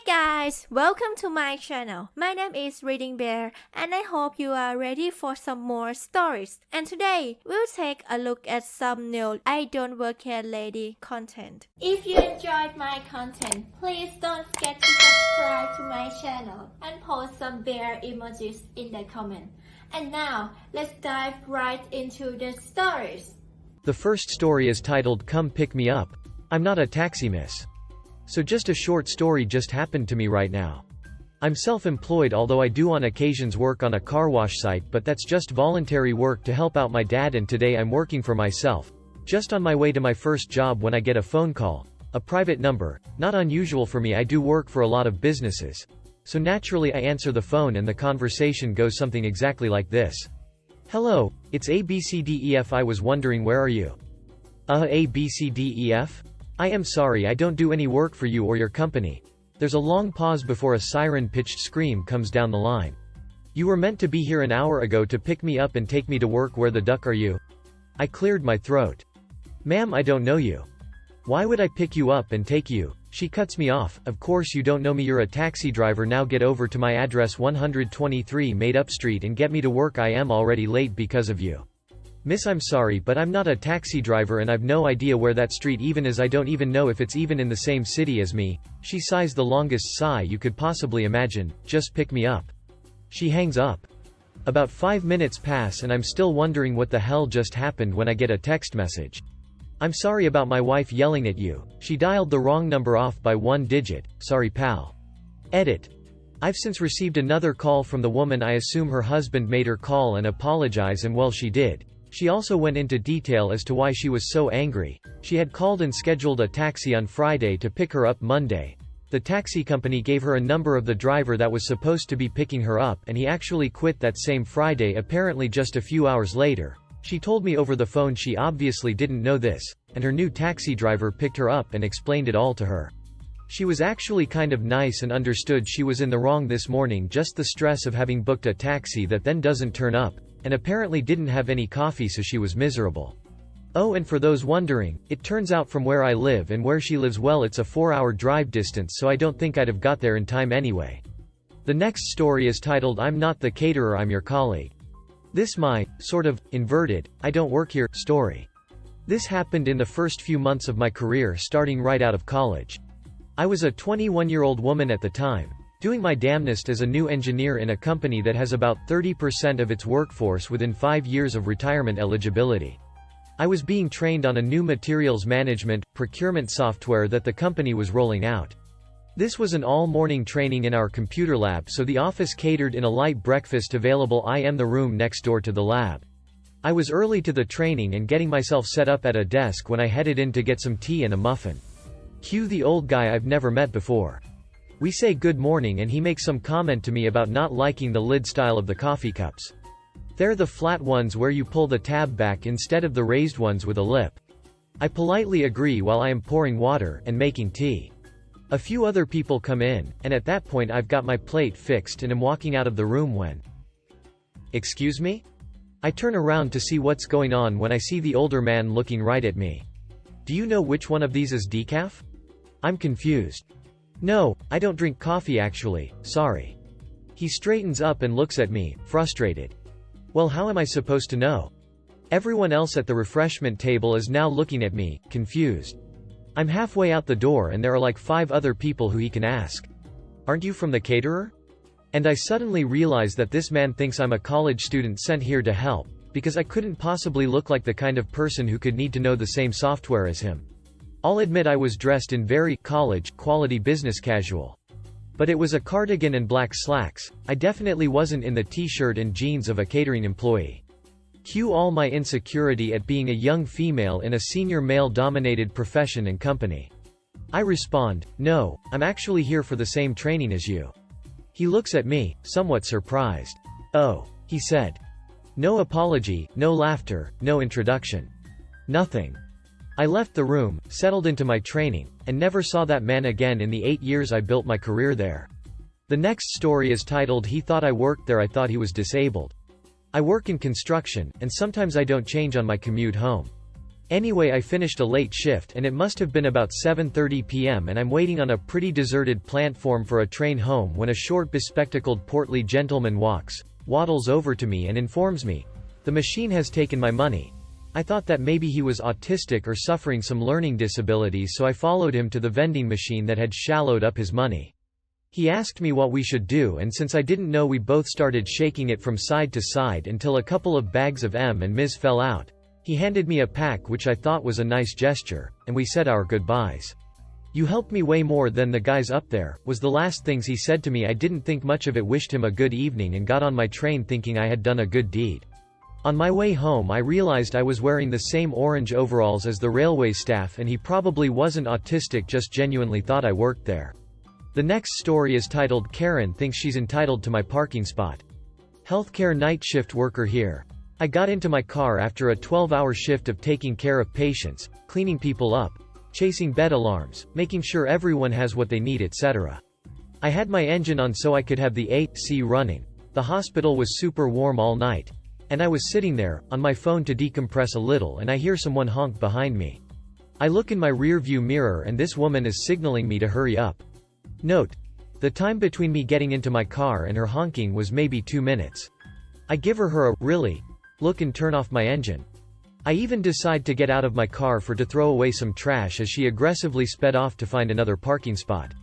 guys, welcome to my channel. My name is ReadingBear and I hope you are ready for some more stories. And today, we'll take a look at some new I Don't Work Here Lady content. If you enjoyed my content, please don't forget to subscribe to my channel and post some bear emojis in the comment. And now, let's dive right into the stories. The first story is titled Come Pick Me Up. I'm not a taxi miss. So just a short story just happened to me right now. I'm self-employed, although I do on occasions work on a car wash site, but that's just voluntary work to help out my dad, and today I'm working for myself. Just on my way to my first job when I get a phone call. A private number. Not unusual for me, I do work for a lot of businesses. So naturally I answer the phone and the conversation goes something exactly like this. Hello, it's ABCDEF. I was wondering, where are you? ABCDEF? I am sorry, I don't do any work for you or your company. There's a long pause before a siren-pitched scream comes down the line. You were meant to be here an hour ago to pick me up and take me to work. Where the duck are you? I cleared my throat. Ma'am, I don't know you. Why would I pick you up and take you? She cuts me off. Of course you don't know me, you're a taxi driver. Now get over to my address 123 Made-Up Street and get me to work. I am already late because of you. Miss, I'm sorry, but I'm not a taxi driver and I've no idea where that street even is. I don't even know if it's even in the same city as me. She sighs the longest sigh you could possibly imagine. Just pick me up. She hangs up. About 5 minutes pass and I'm still wondering what the hell just happened when I get a text message. I'm sorry about my wife yelling at you. She dialed the wrong number off by 1 digit. Sorry pal. Edit. I've since received another call from the woman. I assume her husband made her call and apologize, and well, she did. She also went into detail as to why she was so angry. She had called and scheduled a taxi on Friday to pick her up Monday. The taxi company gave her a number of the driver that was supposed to be picking her up, and he actually quit that same Friday, apparently just a few hours later. She told me over the phone she obviously didn't know this, and her new taxi driver picked her up and explained it all to her. She was actually kind of nice and understood she was in the wrong this morning, just the stress of having booked a taxi that then doesn't turn up, and apparently didn't have any coffee, so she was miserable. Oh, and for those wondering, it turns out from where I live and where she lives, well, it's a 4-hour drive distance, so I don't think I'd have got there in time anyway. The next story is titled I'm Not the Caterer, I'm Your Colleague. This my, sort of, inverted, I don't work here, story. This happened in the first few months of my career, starting right out of college. I was a 21-year-old woman at the time, doing my damnedest as a new engineer in a company that has about 30% of its workforce within 5 years of retirement eligibility. I was being trained on a new materials management, procurement software that the company was rolling out. This was an all-morning training in our computer lab, so the office catered in a light breakfast available. I am the room next door to the lab. I was early to the training and getting myself set up at a desk when I headed in to get some tea and a muffin. Cue the old guy I've never met before. We say good morning and he makes some comment to me about not liking the lid style of the coffee cups. They're the flat ones where you pull the tab back instead of the raised ones with a lip. I politely agree while I am pouring water and making tea. A few other people come in, and at that point I've got my plate fixed and am walking out of the room when... Excuse me? I turn around to see what's going on when I see the older man looking right at me. Do you know which one of these is decaf? I'm confused. No, I don't drink coffee actually, sorry. He straightens up and looks at me, frustrated. Well, how am I supposed to know? Everyone else at the refreshment table is now looking at me, confused. I'm halfway out the door and there are like 5 other people who he can ask. Aren't you from the caterer? And I suddenly realize that this man thinks I'm a college student sent here to help, because I couldn't possibly look like the kind of person who could need to know the same software as him. I'll admit I was dressed in very college quality business casual. But it was a cardigan and black slacks. I definitely wasn't in the t-shirt and jeans of a catering employee. Cue all my insecurity at being a young female in a senior male-dominated profession and company. I respond, no, I'm actually here for the same training as you. He looks at me, somewhat surprised. Oh, he said. No apology, no laughter, no introduction. Nothing. I left the room, settled into my training, and never saw that man again in the 8 years I built my career there. The next story is titled He Thought I Worked There, I Thought He Was Disabled. I work in construction, and sometimes I don't change on my commute home. Anyway, I finished a late shift and it must have been about 7:30 p.m. and I'm waiting on a pretty deserted platform for a train home when a short bespectacled portly gentleman waddles over to me and informs me, "The machine has taken my money." I thought that maybe he was autistic or suffering some learning disabilities, so I followed him to the vending machine that had swallowed up his money. He asked me what we should do, and since I didn't know, we both started shaking it from side to side until a couple of bags of M&Ms fell out. He handed me a pack, which I thought was a nice gesture, and we said our goodbyes. "You helped me way more than the guys up there," was the last things he said to me. I didn't think much of it, wished him a good evening and got on my train thinking I had done a good deed. On my way home I realized I was wearing the same orange overalls as the railway staff, and he probably wasn't autistic, just genuinely thought I worked there. The next story is titled "Karen Thinks She's Entitled to My Parking Spot." Healthcare night shift worker here. I got into my car after a 12-hour shift of taking care of patients, cleaning people up, chasing bed alarms, making sure everyone has what they need, etc. I had my engine on so I could have the AC running. The hospital was super warm all night. And I was sitting there, on my phone to decompress a little, and I hear someone honk behind me. I look in my rearview mirror and this woman is signaling me to hurry up. Note: the time between me getting into my car and her honking was maybe 2 minutes. I give her a "really?" look and turn off my engine. I even decide to get out of my car to throw away some trash as she aggressively sped off to find another parking spot.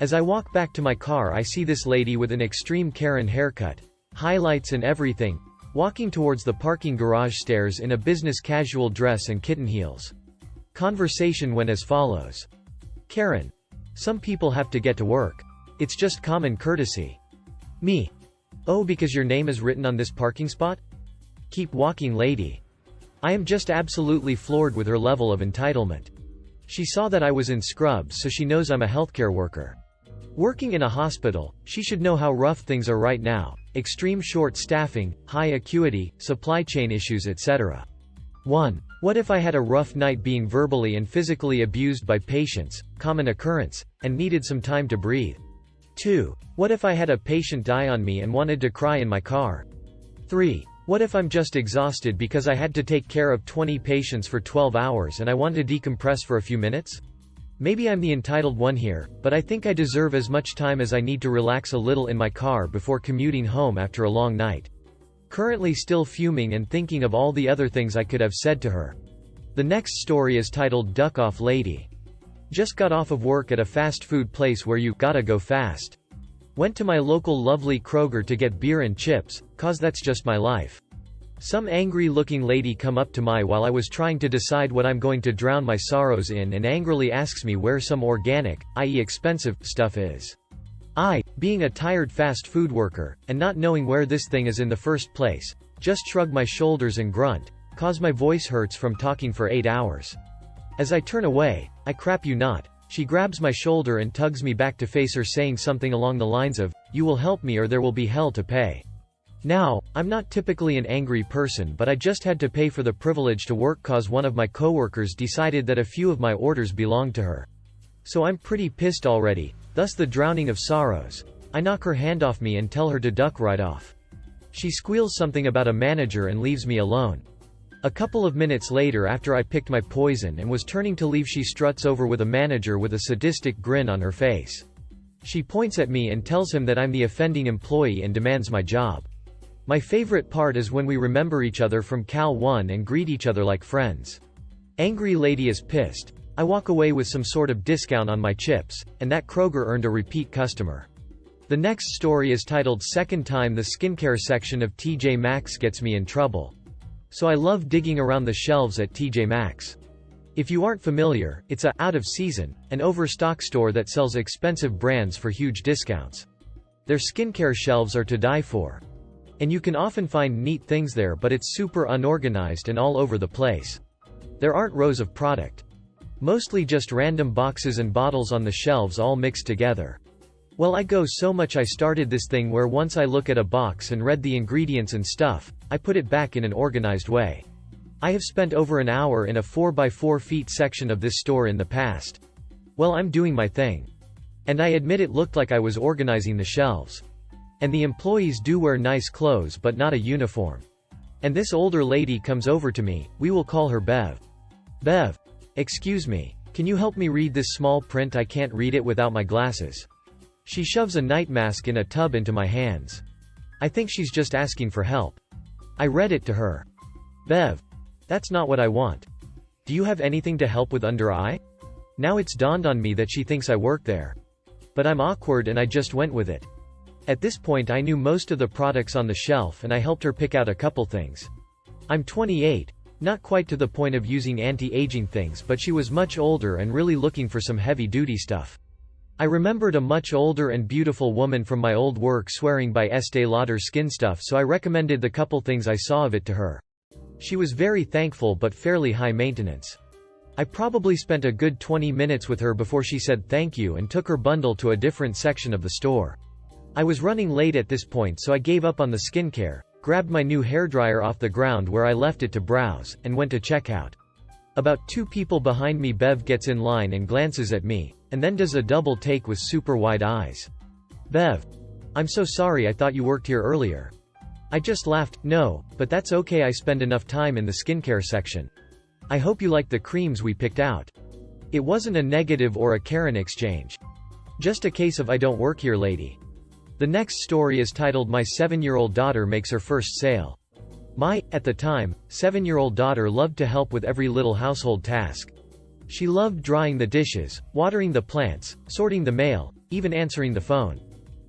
As I walk back to my car, I see this lady with an extreme Karen haircut, highlights and everything, walking towards the parking garage stairs in a business casual dress and kitten heels. Conversation went as follows. Karen: "Some people have to get to work. It's just common courtesy." Me: "Oh, because your name is written on this parking spot? Keep walking, lady." I am just absolutely floored with her level of entitlement. She saw that I was in scrubs, so she knows I'm a healthcare worker. Working in a hospital, she should know how rough things are right now. Extreme short staffing, high acuity, supply chain issues, etc. 1. What if I had a rough night being verbally and physically abused by patients, common occurrence, and needed some time to breathe? 2. What if I had a patient die on me and wanted to cry in my car? 3. What if I'm just exhausted because I had to take care of 20 patients for 12 hours and I want to decompress for a few minutes? Maybe I'm the entitled one here, but I think I deserve as much time as I need to relax a little in my car before commuting home after a long night. Currently still fuming and thinking of all the other things I could have said to her. The next story is titled "Duck Off Lady." Just got off of work at a fast food place where you gotta go fast. Went to my local lovely Kroger to get beer and chips, cause that's just my life. Some angry-looking lady come up to me while I was trying to decide what I'm going to drown my sorrows in and angrily asks me where some organic, i.e. expensive, stuff is. I, being a tired fast food worker, and not knowing where this thing is in the first place, just shrug my shoulders and grunt, cause my voice hurts from talking for 8 hours. As I turn away, I crap you not, she grabs my shoulder and tugs me back to face her, saying something along the lines of, "You will help me or there will be hell to pay." Now, I'm not typically an angry person, but I just had to pay for the privilege to work cause one of my coworkers decided that a few of my orders belonged to her. So I'm pretty pissed already, thus the drowning of sorrows. I knock her hand off me and tell her to duck right off. She squeals something about a manager and leaves me alone. A couple of minutes later, after I picked my poison and was turning to leave, she struts over with a manager with a sadistic grin on her face. She points at me and tells him that I'm the offending employee and demands my job. My favorite part is when we remember each other from Cal 1 and greet each other like friends. Angry lady is pissed. I walk away with some sort of discount on my chips, and that Kroger earned a repeat customer. The next story is titled "Second Time the Skincare Section of TJ Maxx Gets Me in Trouble." So I love digging around the shelves at TJ Maxx. If you aren't familiar, it's a out of season, an overstock store that sells expensive brands for huge discounts. Their skincare shelves are to die for. And you can often find neat things there, but it's super unorganized and all over the place. There aren't rows of product. Mostly just random boxes and bottles on the shelves all mixed together. Well, I go so much I started this thing where once I look at a box and read the ingredients and stuff, I put it back in an organized way. I have spent over an hour in a 4x4 feet section of this store in the past. Well, I'm doing my thing. And I admit it looked like I was organizing the shelves. And the employees do wear nice clothes but not a uniform. And this older lady comes over to me, we will call her Bev. Bev. Excuse me. Can you help me read this small print? I can't read it without my glasses. She shoves a night mask in a tub into my hands. I think she's just asking for help. I read it to her. Bev. That's not what I want. Do you have anything to help with under eye? Now it's dawned on me that she thinks I work there. But I'm awkward and I just went with it. At this point I knew most of the products on the shelf and I helped her pick out a couple things. I'm 28. Not quite to the point of using anti-aging things, but she was much older and really looking for some heavy-duty stuff. I remembered a much older and beautiful woman from my old work swearing by Estee Lauder skin stuff, so I recommended the couple things I saw of it to her. She was very thankful but fairly high maintenance. I probably spent a good 20 minutes with her before she said thank you and took her bundle to a different section of the store. I was running late at this point, so I gave up on the skincare, grabbed my new hairdryer off the ground where I left it to browse, and went to checkout. About 2 people behind me. Bev gets in line and glances at me, and then does a double take with super wide eyes. Bev. I'm so sorry, I thought you worked here earlier. I just laughed. No, but that's okay, I spend enough time in the skincare section. I hope you like the creams we picked out. It wasn't a negative or a Karen exchange. Just a case of I don't work here lady. The next story is titled My 7-year-old daughter makes her first sale. My, at the time, 7-year-old daughter loved to help with every little household task. She loved drying the dishes, watering the plants, sorting the mail, even answering the phone.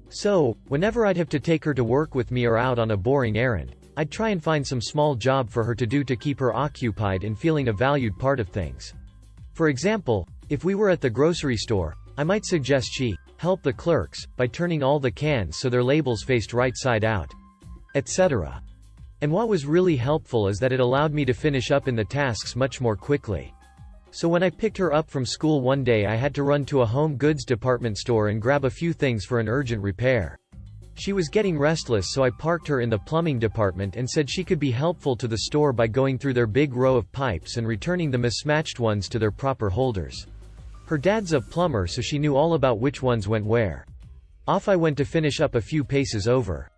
So, whenever I'd have to take her to work with me or out on a boring errand, I'd try and find some small job for her to do to keep her occupied and feeling a valued part of things. For example, if we were at the grocery store, I might suggest she help the clerks by turning all the cans so their labels faced right side out, etc. And what was really helpful is that it allowed me to finish up in the tasks much more quickly. So when I picked her up from school one day, I had to run to a home goods department store and grab a few things for an urgent repair. She was getting restless, so I parked her in the plumbing department and said she could be helpful to the store by going through their big row of pipes and returning the mismatched ones to their proper holders. Her dad's a plumber, so she knew all about which ones went where. Off I went to finish up a few paces over.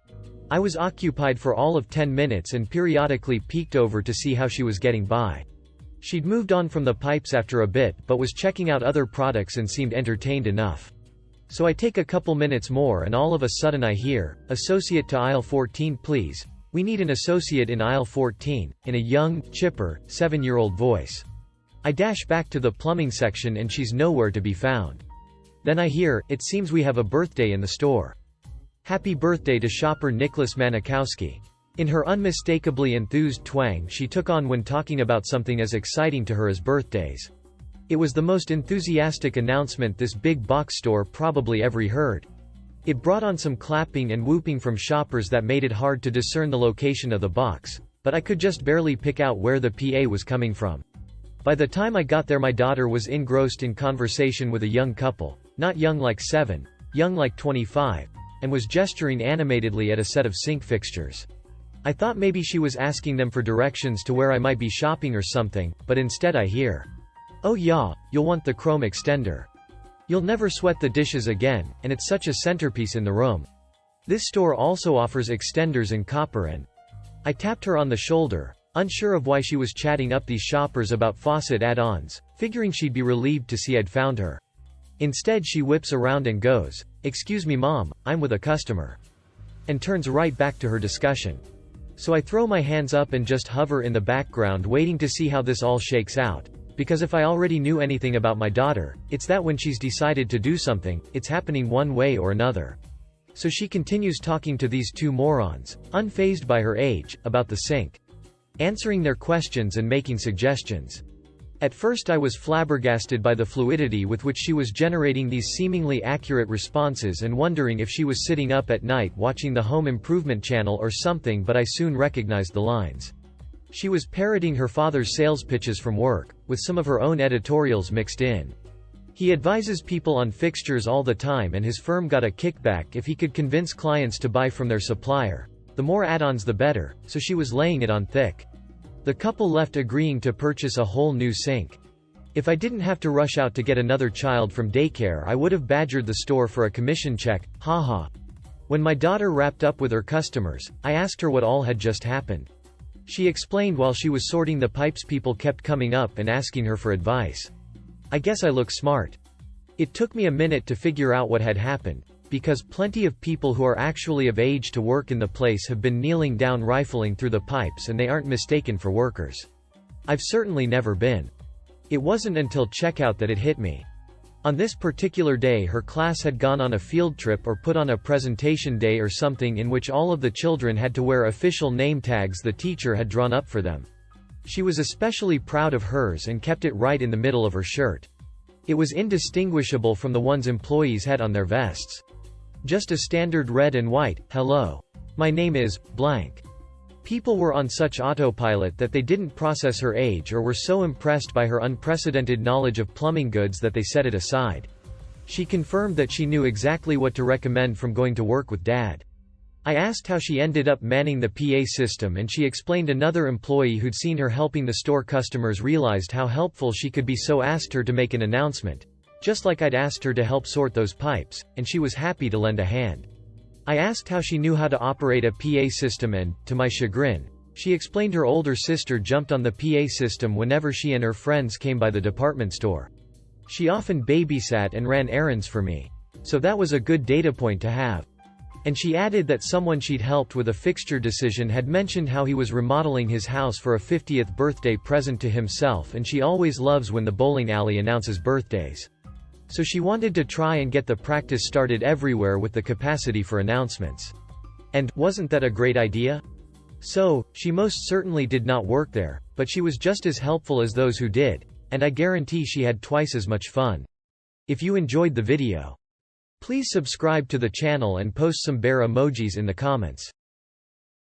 I was occupied for all of 10 minutes and periodically peeked over to see how she was getting by. She'd moved on from the pipes after a bit, but was checking out other products and seemed entertained enough. So I take a couple minutes more and all of a sudden I hear, "Associate to aisle 14 please. We need an associate in aisle 14, in a young, chipper, 7-year-old voice. I dash back to the plumbing section and she's nowhere to be found. Then I hear, "It seems we have a birthday in the store. Happy birthday to shopper Nicholas Manikowski." In her unmistakably enthused twang she took on when talking about something as exciting to her as birthdays. It was the most enthusiastic announcement this big box store probably ever heard. It brought on some clapping and whooping from shoppers that made it hard to discern the location of the box, but I could just barely pick out where the PA was coming from. By the time I got there, my daughter was engrossed in conversation with a young couple, not young like 7, young like 25, and was gesturing animatedly at a set of sink fixtures. I thought maybe she was asking them for directions to where I might be shopping or something, but instead I hear, "Oh yeah, you'll want the chrome extender. You'll never sweat the dishes again, and it's such a centerpiece in the room. This store also offers extenders in copper." And I tapped her on the shoulder, unsure of why she was chatting up these shoppers about faucet add-ons, figuring she'd be relieved to see I'd found her. Instead she whips around and goes, "Excuse me mom, I'm with a customer," and turns right back to her discussion. So I throw my hands up and just hover in the background waiting to see how this all shakes out, because if I already knew anything about my daughter, it's that when she's decided to do something, it's happening one way or another. So she continues talking to these 2 morons, unfazed by her age, about the sink, answering their questions and making suggestions. At first I was flabbergasted by the fluidity with which she was generating these seemingly accurate responses and wondering if she was sitting up at night watching the Home Improvement channel or something, but I soon recognized the lines. She was parroting her father's sales pitches from work, with some of her own editorials mixed in. He advises people on fixtures all the time and his firm got a kickback if he could convince clients to buy from their supplier. The more add-ons the better, so she was laying it on thick. The couple left agreeing to purchase a whole new sink. If I didn't have to rush out to get another child from daycare, I would have badgered the store for a commission check, haha. When my daughter wrapped up with her customers, I asked her what all had just happened. She explained while she was sorting the pipes people kept coming up and asking her for advice. I guess I look smart. It took me a minute to figure out what had happened, because plenty of people who are actually of age to work in the place have been kneeling down rifling through the pipes and they aren't mistaken for workers. I've certainly never been. It wasn't until checkout that it hit me. On this particular day her class had gone on a field trip or put on a presentation day or something in which all of the children had to wear official name tags the teacher had drawn up for them. She was especially proud of hers and kept it right in the middle of her shirt. It was indistinguishable from the ones employees had on their vests. Just a standard red and white, "Hello. My name is blank." People were on such autopilot that they didn't process her age or were so impressed by her unprecedented knowledge of plumbing goods that they set it aside. She confirmed that she knew exactly what to recommend from going to work with Dad. I asked how she ended up manning the PA system and she explained another employee who'd seen her helping the store customers realized how helpful she could be, so asked her to make an announcement. Just like I'd asked her to help sort those pipes, and she was happy to lend a hand. I asked how she knew how to operate a PA system and, to my chagrin, she explained her older sister jumped on the PA system whenever she and her friends came by the department store. She often babysat and ran errands for me. So that was a good data point to have. And she added that someone she'd helped with a fixture decision had mentioned how he was remodeling his house for a 50th birthday present to himself, and she always loves when the bowling alley announces birthdays. So she wanted to try and get the practice started everywhere with the capacity for announcements. And, wasn't that a great idea? So, she most certainly did not work there, but she was just as helpful as those who did, and I guarantee she had twice as much fun. If you enjoyed the video, please subscribe to the channel and post some bear emojis in the comments.